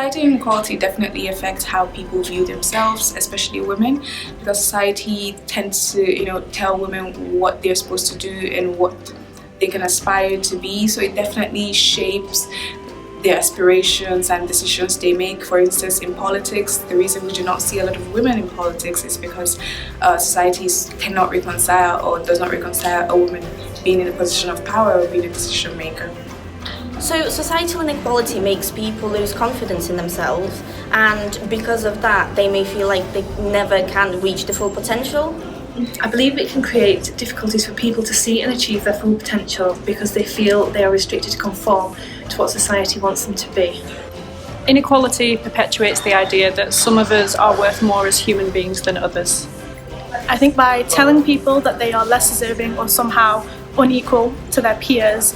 Society inequality definitely affects how people view themselves, especially women, because society tends to, tell women what they're supposed to do and what they can aspire to be. So it definitely shapes their aspirations and decisions they make. For instance, in politics, the reason we do not see a lot of women in politics is because societies cannot reconcile or does not reconcile a woman being in a position of power or being a decision maker. So societal inequality makes people lose confidence in themselves, and because of that they may feel like they never can reach the full potential. I believe it can create difficulties for people to see and achieve their full potential because they feel they are restricted to conform to what society wants them to be. Inequality perpetuates the idea that some of us are worth more as human beings than others. I think by telling people that they are less deserving or somehow unequal to their peers,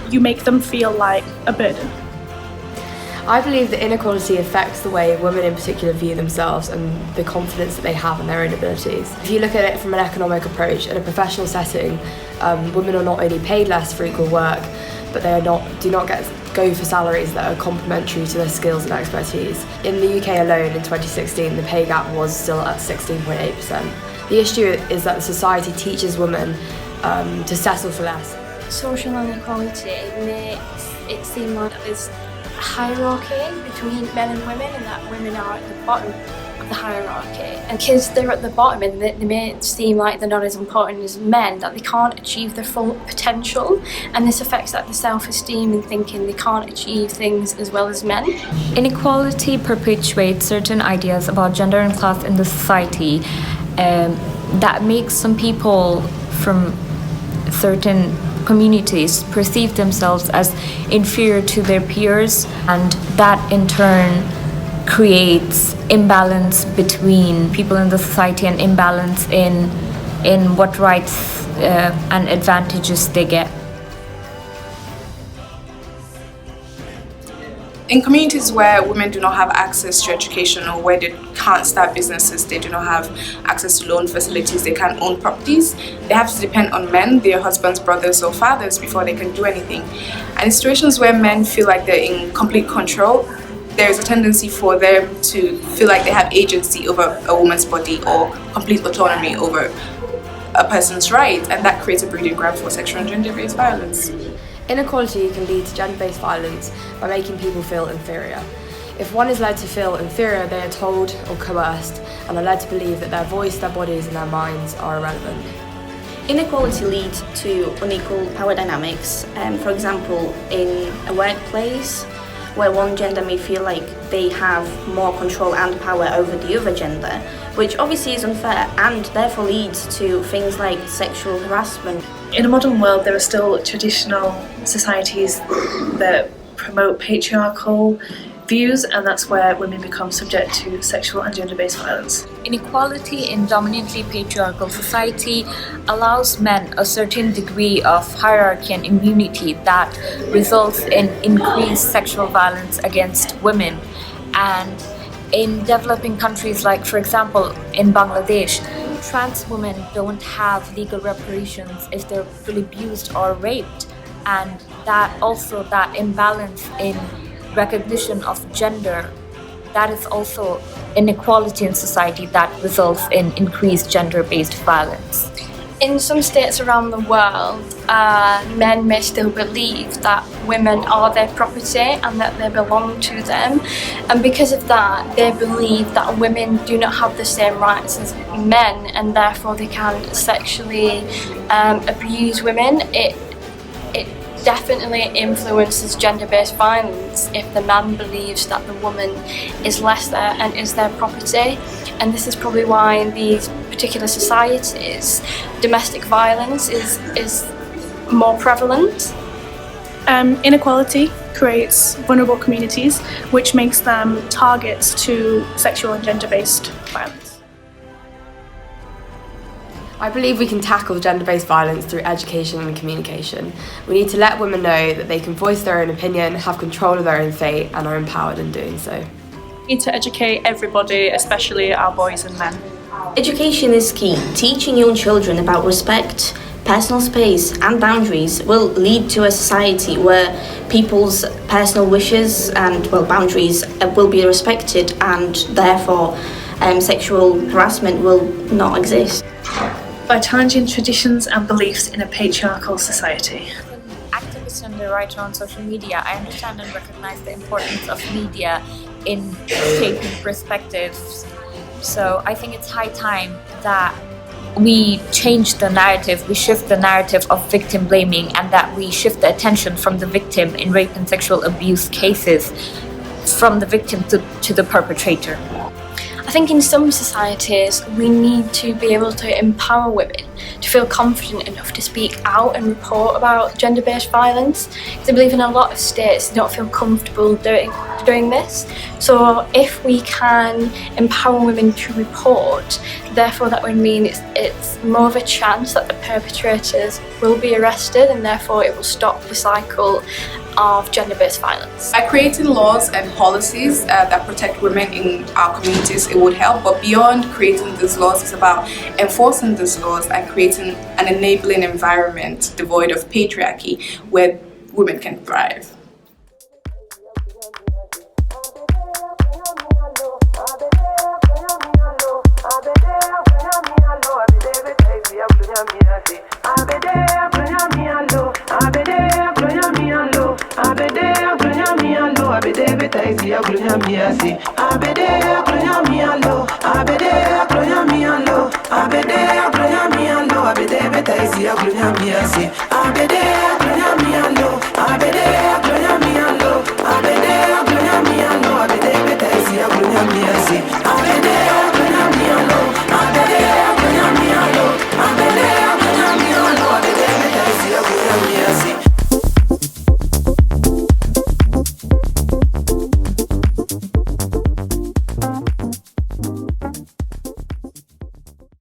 you make them feel like a burden. I believe that inequality affects the way women in particular view themselves and the confidence that they have in their own abilities. If you look at it from an economic approach, in a professional setting, women are not only paid less for equal work, but they do not go for salaries that are complementary to their skills and expertise. In the UK alone in 2016, the pay gap was still at 16.8%. The issue is that the society teaches women to settle for less. Social inequality makes it seem like there's a hierarchy between men and women, and that women are at the bottom of the hierarchy. And because they're at the bottom and they may seem like they're not as important as men, that they can't achieve their full potential, and this affects the self-esteem and thinking they can't achieve things as well as men. Inequality perpetuates certain ideas about gender and class in the society that makes some people from certain communities perceive themselves as inferior to their peers, and that in turn creates imbalance between people in the society and imbalance in what rights and advantages they get. In communities where women do not have access to education or where they can't start businesses, they do not have access to loan facilities, they can't own properties, they have to depend on men, their husbands, brothers or fathers before they can do anything. And in situations where men feel like they're in complete control, there is a tendency for them to feel like they have agency over a woman's body or complete autonomy over a person's right, and that creates a breeding ground for sexual and gender-based violence. Inequality can lead to gender-based violence by making people feel inferior. If one is led to feel inferior, they are told or coerced and are led to believe that their voice, their bodies and their minds are irrelevant. Inequality leads to unequal power dynamics. For example, in a workplace where one gender may feel like they have more control and power over the other gender, which obviously is unfair and therefore leads to things like sexual harassment. In a modern world, there are still traditional societies that promote patriarchal views, and that's where women become subject to sexual and gender-based violence. Inequality in dominantly patriarchal society allows men a certain degree of hierarchy and immunity that results in increased sexual violence against women. And in developing countries like, for example, in Bangladesh, trans women don't have legal reparations if they're fully abused or raped, and that imbalance in recognition of gender, that is also inequality in society that results in increased gender-based violence. In some states around the world, men may still believe that women are their property and that they belong to them, and because of that they believe that women do not have the same rights as men and therefore they can sexually abuse women. It definitely influences gender-based violence if the man believes that the woman is lesser and is their property, and this is probably why in these particular societies domestic violence is more prevalent. Inequality creates vulnerable communities, which makes them targets to sexual and gender-based violence. I believe we can tackle gender-based violence through education and communication. We need to let women know that they can voice their own opinion, have control of their own fate, and are empowered in doing so. We need to educate everybody, especially our boys and men. Education is key. Teaching young children about respect, personal space and boundaries will lead to a society where people's personal wishes and boundaries will be respected, and therefore sexual harassment will not exist. By challenging traditions and beliefs in a patriarchal society. Activist and a writer on social media, I understand and recognize the importance of media in shaping perspectives. So I think it's high time that we change the narrative, we shift the narrative of victim blaming, and that we shift the attention from the victim in rape and sexual abuse cases, from the victim to the perpetrator. I think in some societies we need to be able to empower women to feel confident enough to speak out and report about gender-based violence, because I believe in a lot of states they don't feel comfortable doing this. So if we can empower women to report, therefore that would mean it's more of a chance that the perpetrators will be arrested, and therefore it will stop the cycle of gender-based violence. By creating laws and policies that protect women in our communities, it would help. But beyond creating these laws, it's about enforcing these laws and creating an enabling environment devoid of patriarchy where women can thrive. Abede,